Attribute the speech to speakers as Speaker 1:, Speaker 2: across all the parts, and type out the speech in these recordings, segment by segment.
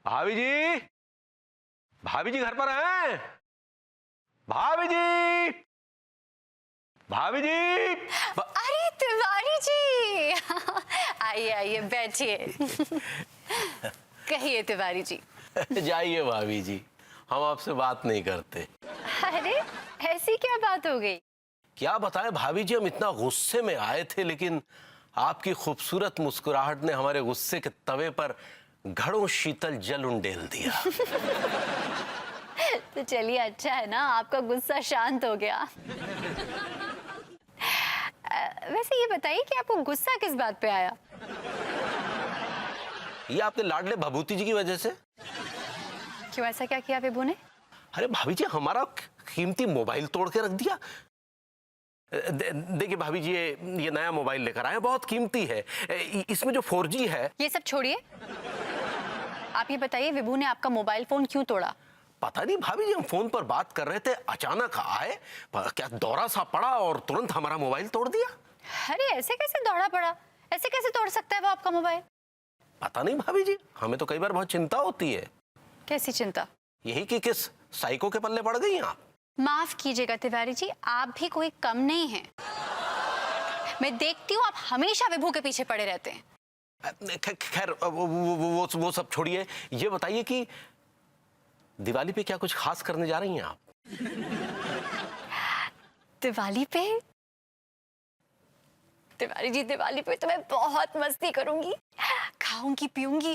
Speaker 1: भाभी जी, भाभी जी घर पर हैं? भाभी जी, भाभी जी।
Speaker 2: अरे तिवारी जी आइए आइए बैठिए। कहिए तिवारी जी।
Speaker 1: जाइए भाभी जी, हम आपसे बात नहीं करते।
Speaker 2: अरे ऐसी क्या बात हो गई?
Speaker 1: क्या बताएं भाभी जी, हम इतना गुस्से में आए थे, लेकिन आपकी खूबसूरत मुस्कुराहट ने हमारे गुस्से के तवे पर घड़ों शीतल जल उंडेल दिया।
Speaker 2: तो चलिए अच्छा है ना, आपका गुस्सा शांत हो गया। वैसे ये बताइए कि आपको गुस्सा किस बात पे आया?
Speaker 1: ये आपने लाडले भभूति जी की वजह से।
Speaker 2: क्यों, ऐसा क्या किया विभू ने?
Speaker 1: अरे भाभी जी, हमारा कीमती मोबाइल तोड़ के रख दिया। देखिए भाभी जी, ये नया मोबाइल लेकर आए, बहुत कीमती है। इसमें जो 4G है।
Speaker 2: ये सब छोड़िए, आप ये बताइए विभू ने आपका मोबाइल फोन क्यों तोड़ा?
Speaker 1: पता नहीं भाभी जी, हम फोन पर बात कर रहे थे, अचानक आए, क्या दौरा सा पड़ा और तुरंत हमारा मोबाइल तोड़ दिया।
Speaker 2: अरे ऐसे कैसे दौड़ा पड़ा? ऐसे कैसे तोड़ सकता है वो आपका मोबाइल?
Speaker 1: पता नहीं भाभी जी, हमें तो कई बार बहुत चिंता होती है।
Speaker 2: कैसी चिंता?
Speaker 1: यही कि किस साइको के पल्ले पड़ गई आप।
Speaker 2: माफ कीजिएगा तिवारी जी, आप भी कोई कम नहीं हैं। मैं देखती हूँ आप हमेशा विभू के पीछे पड़े रहते हैं।
Speaker 1: खैर वो सब छोड़िए, ये बताइए कि दिवाली पे क्या कुछ खास करने जा रही हैं आप?
Speaker 2: दिवाली पे? तिवारी जी दिवाली पे तो मैं बहुत मस्ती करूंगी, खाऊंगी पीऊंगी,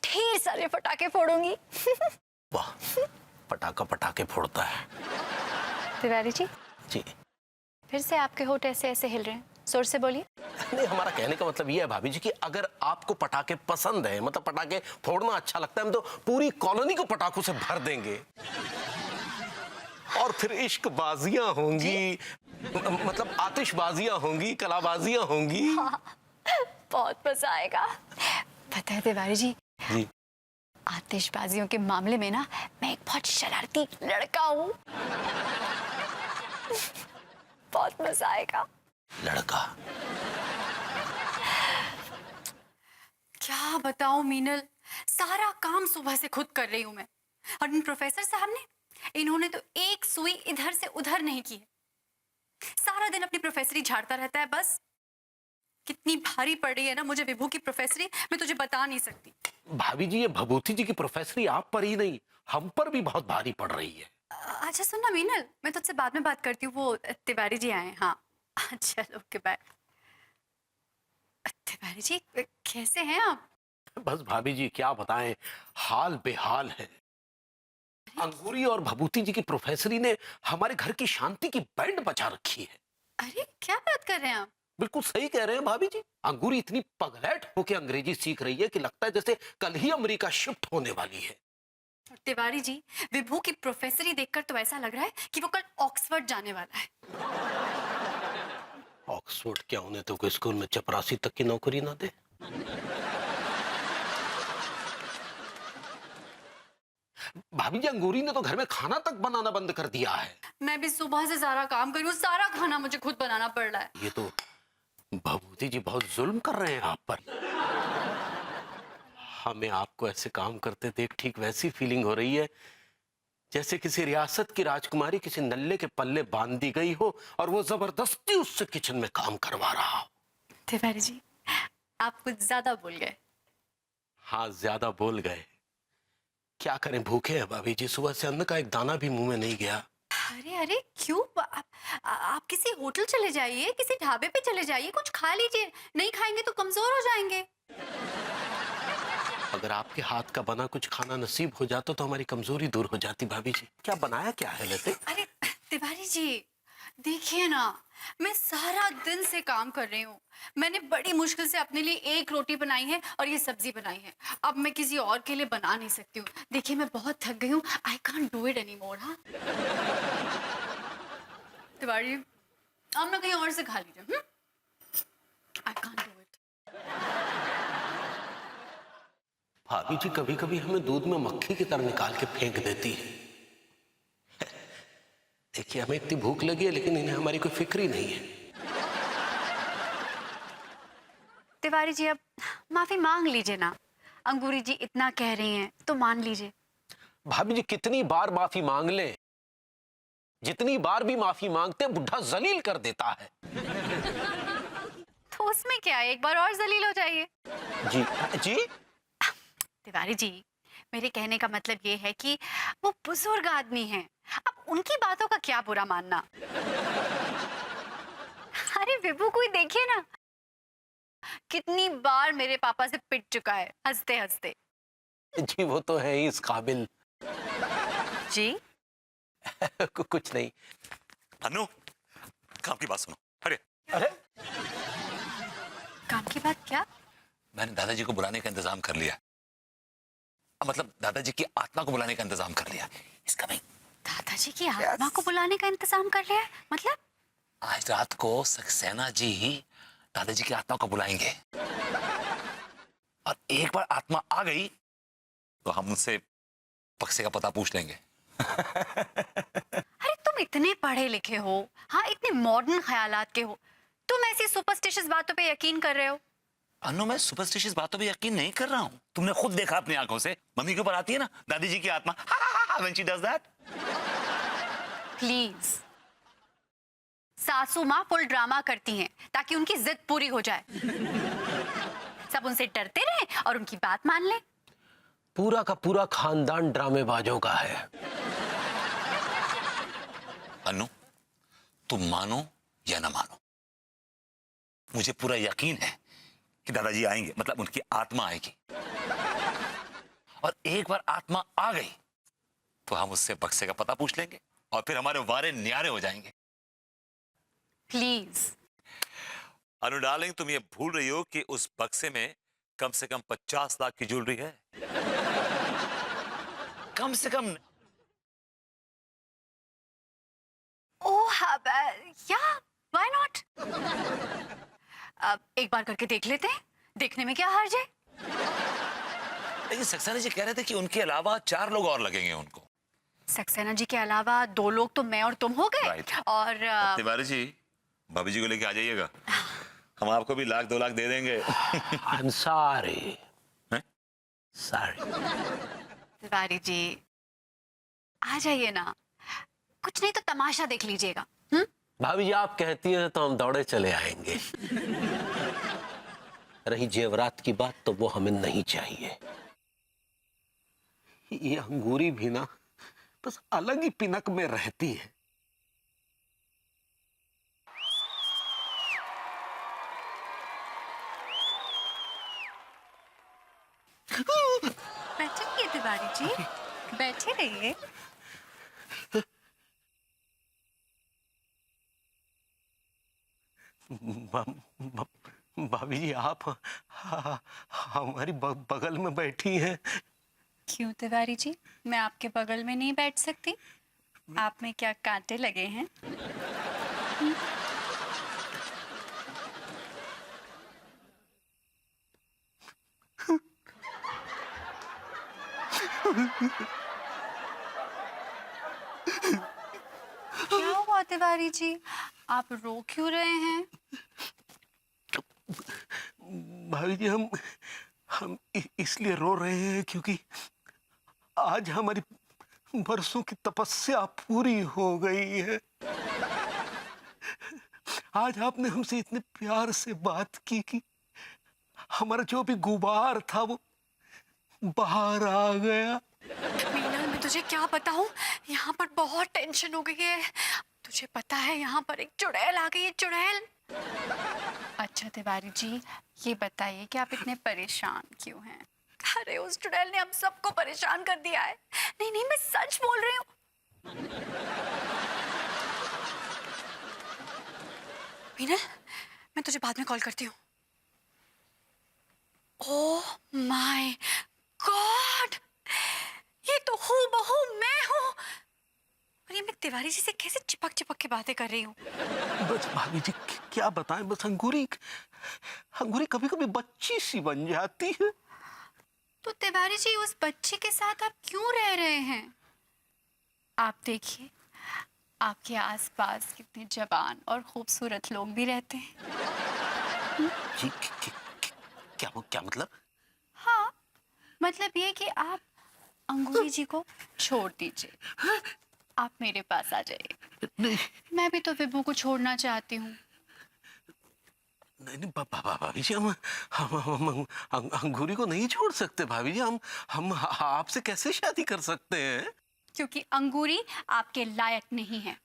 Speaker 2: ढेर सारे पटाखे फोड़ूंगी।
Speaker 1: वाह, पटाखा पटाखे फोड़ता है।
Speaker 2: तिवारी जी
Speaker 1: जी।
Speaker 2: फिर से आपके होठ ऐसे ऐसे हिल रहे हैं, जोर से बोलिए।
Speaker 1: नहीं, हमारा कहने का मतलब ये है भाभी जी कि अगर आपको पटाखे पसंद है, मतलब पटाखे फोड़ना अच्छा लगता है, हम तो पूरी कॉलोनी को पटाखों से भर देंगे और फिर इश्कबाजियां होंगी, मतलब आतिशबाजियां होंगी, कलाबाजियां होंगी।
Speaker 2: बहुत मजा आएगा। पता है तिवारी जी,
Speaker 1: जी।
Speaker 2: आतिशबाजियों के मामले में ना मैं एक बहुत शरारती लड़का हूँ। बहुत मजा आएगा।
Speaker 1: लड़का?
Speaker 2: क्या बताऊं मीनल, सारा काम सुबह से खुद कर रही हूं मैं, और इन प्रोफेसर साहब ने, इन्होंने तो एक सुई इधर से उधर नहीं की है। सारा दिन अपनी प्रोफेसरी झाड़ता रहता है बस। कितनी भारी पड़ रही है ना मुझे विभू की प्रोफेसरी, मैं तुझे बता नहीं सकती।
Speaker 1: भाभी जी, ये भभूति जी की प्रोफेसरी आप पर ही नहीं, हम पर भी बहुत भारी पड़ रही है।
Speaker 2: अच्छा सुन ना मीनल, मैं तुझसे बाद में बात करती हूँ, वो तिवारी जी आए हैं। हाँ चलो ओके बाय। तिवारी जी कैसे हैं आप?
Speaker 1: बस भाभी जी क्या बताएं, हाल बेहाल है। अंगूरी और भभूति जी की प्रोफेसरी ने हमारे घर की शांति की बैंड बजा रखी है।
Speaker 2: अरे क्या बात कर रहे हैं आप?
Speaker 1: बिल्कुल सही कह रहे हैं भाभी जी। अंगूरी इतनी पगलैट होकर अंग्रेजी सीख रही है कि लगता है जैसे कल ही अमेरिका शिफ्ट होने वाली है।
Speaker 2: और तिवारी जी, विभू की प्रोफेसरी देखकर तो ऐसा लग रहा है कि वो कल ऑक्सफोर्ड जाने वाला है।
Speaker 1: ऑक्सफोर्ड क्या, उन्हें तो कोई स्कूल में चपरासी तक की नौकरी ना दे। भाभी जी, अंगूरी ने तो घर में खाना तक बनाना बंद कर दिया है।
Speaker 2: मैं भी सुबह से सारा काम कर रही हूँ, सारा खाना मुझे खुद बनाना पड़ रहा है।
Speaker 1: ये तो भभूति जी बहुत जुल्म कर रहे हैं आप पर। हमें आपको ऐसे काम करते देख ठीक वैसी फीलिंग हो रही है जैसे किसी रियासत की राजकुमारी किसी नल्ले के पल्ले बांध दी गई हो और वो जबरदस्ती उससे किचन में काम करवा रहा हो।
Speaker 2: तिवारी जी आप कुछ ज्यादा बोल गए।
Speaker 1: हाँ, ज्यादा बोल गए। क्या करें, भूखे हैं भाभी जी, सुबह से अन्न का एक दाना भी मुंह में नहीं गया।
Speaker 2: अरे अरे क्यों, आप किसी होटल चले जाइए, किसी ढाबे पे चले जाइए, कुछ खा लीजिए। नहीं खाएंगे तो कमजोर हो जाएंगे।
Speaker 1: अगर आपके हाथ का बना कुछ खाना नसीब हो जाता तो हमारी कमजोरी दूर हो जाती। भाभी जी क्या बनाया क्या है वैसे?
Speaker 2: अरे तिवारी जी देखिए ना, मैं सारा दिन से काम कर रही हूँ। मैंने बड़ी मुश्किल से अपने लिए एक रोटी बनाई है और ये सब्जी बनाई है। अब मैं किसी और के लिए बना नहीं सकती हूँ। देखिए मैं बहुत थक गई हूँ। I can't do it any more. हाँ तिवारी, अब ना कहीं और से खा लीजिए। I can't do it.
Speaker 1: भाभी जी कभी कभी हमें दूध में मक्खी की तरह निकाल के फेंक देती है। देखिए, हमें इतनी भूख लगी है लेकिन इन्हें हमारी कोई फिक्र ही नहीं है।
Speaker 2: तिवारी जी अब माफी मांग लीजिए ना। अंगूरी जी इतना कह रही हैं तो मान लीजिए।
Speaker 1: भाभी जी कितनी बार माफी मांग ले, जितनी बार भी माफी मांगते बुढ़ा जलील कर देता है।
Speaker 2: तो उसमें क्या है, एक बार और जलील हो जाइए।
Speaker 1: जी जी।
Speaker 2: तिवारी जी, मेरे कहने का मतलब ये है कि वो बुजुर्ग आदमी हैं, अब उनकी बातों का क्या बुरा मानना। अरे विभू को ही देखिए ना, कितनी बार मेरे पापा से पिट चुका है हंसते हंसते।
Speaker 1: जी वो तो है ही इस काबिल।
Speaker 2: जी
Speaker 1: कुछ नहीं।
Speaker 3: अनु, काम की बात सुनो। अरे
Speaker 1: अरे
Speaker 2: काम की बात क्या?
Speaker 3: मैंने दादाजी को बुलाने का इंतजाम कर लिया। मतलब दादाजी की आत्मा को बुलाने का इंतजाम कर लिया। इसका भाई
Speaker 2: दादाजी की आत्मा को बुलाने का इंतजाम कर लिया है? मतलब?
Speaker 3: आज रात को सक्सेना जी ही दादाजी की आत्मा को बुलाएंगे, और एक बार आत्मा आ गई तो हम उनसे पक्से का पता पूछ लेंगे।
Speaker 2: अरे तुम इतने पढ़े लिखे हो, हाँ इतने मॉडर्न ख्यालात के हो, तुम ऐसी सुपरस्टिशियस बातों पे यकीन कर रहे हो?
Speaker 3: अनु, मैं सुपरस्टिशियस बातों पे यकीन नहीं कर रहा हूँ। तुमने खुद देखा अपनी आंखों से, मम्मी के ऊपर आती है ना दादी जी की आत्मा, when she does that।
Speaker 2: Please, सासू माँ फुल ड्रामा करती हैं ताकि उनकी जिद पूरी हो जाए, सब उनसे डरते रहें और उनकी बात मान लें।
Speaker 1: पूरा का पूरा खानदान ड्रामेबाजों का है।
Speaker 3: अनु, तुम मानो या ना मानो, मुझे पूरा यकीन है कि दादाजी आएंगे, मतलब उनकी आत्मा आएगी, और एक बार आत्मा आ गई तो हम उससे बक्से का पता पूछ लेंगे और फिर हमारे वारे न्यारे हो जाएंगे।
Speaker 2: प्लीज।
Speaker 3: अनु डार्लिंग, तुम ये भूल रही हो कि उस बक्से में कम से कम 50 लाख की ज्वेलरी है। कम से कम।
Speaker 2: ओह या, व्हाई नॉट? अब एक बार करके देख लेते हैं, देखने में क्या हर्ज है।
Speaker 3: लेकिन सक्सेना जी कह रहे थे कि उनके अलावा 4 लोग और लगेंगे उनको।
Speaker 2: सक्सेना जी के अलावा 2 लोग तो मैं और तुम हो गए।
Speaker 3: Right.
Speaker 2: और
Speaker 3: तिवारी जी, भाभी जी को लेके आ जाइएगा, हम आपको भी 1 लाख 2 लाख दे देंगे।
Speaker 1: I am sorry.
Speaker 3: हैं?
Speaker 1: सॉरी।
Speaker 2: तिवारी जी आ जाइए ना, कुछ नहीं तो तमाशा देख लीजिएगा। हम्म?
Speaker 1: भाभी जी आप कहती हैं तो हम दौड़े चले आएंगे। रही जेवरात की बात तो वो हमें नहीं चाहिए। ये अंगूरी भी ना बस अलग ही पिनक में रहती है।
Speaker 2: बैठे रहिए तिवारी जी, बैठे रहिए।
Speaker 1: भाभी जी आप हमारी बगल में बैठी हैं।
Speaker 2: क्यों तिवारी जी, मैं आपके बगल में नहीं बैठ सकती? आप में क्या कांटे लगे हैं? क्या हुआ तिवारी जी, आप रो क्यों रहे हैं?
Speaker 1: भाभी जी हम इसलिए रो रहे हैं क्योंकि आज हमारी बरसों की तपस्या पूरी हो गई है। आज आपने हमसे इतने प्यार से बात की कि हमारा जो भी गुबार था वो बाहर आ गया।
Speaker 2: मीनल, मैं तुझे क्या बताऊं, यहाँ पर बहुत टेंशन हो गई है। तुझे पता है यहाँ पर एक चुड़ैल आ गई है, चुड़ैल। अच्छा तिवारी जी, ये बताइए कि आप इतने परेशान क्यों हैं? अरे उस चुड़ैल ने हम सबको परेशान कर दिया है। नहीं नहीं, मैं सच बोल रही हूँ। मीनल, मैं तुझे बाद में कॉल करती हूँ। ओह माय गॉड, ये तो हूबहू मैं हूँ। और ये मैं तिवारी जी से कैसे चिपक चिपक के बातें कर रही हूँ।
Speaker 1: बस भाभी जी क्या बताएं, बस अंगूरी अंगूरी कभी कभी बच्ची सी बन जाती है।
Speaker 2: तो तिवारी जी, उस बच्चे के साथ आप क्यों रह रहे हैं? आप देखिए, आपके आसपास कितने जवान और खूबसूरत लोग भी रहते हैं।
Speaker 1: जी क्या मतलब?
Speaker 2: हाँ, मतलब ये कि आप अंगूरी जी को छोड़ दीजिए, आप मेरे पास आ जाइए।
Speaker 1: नहीं
Speaker 2: मैं भी तो विभू को छोड़ना चाहती हूँ।
Speaker 1: नहीं नहीं भाभी जी, हम अंगूरी को नहीं छोड़ सकते भाभी जी। हम आपसे कैसे शादी कर सकते हैं?
Speaker 2: क्योंकि अंगूरी आपके लायक नहीं है।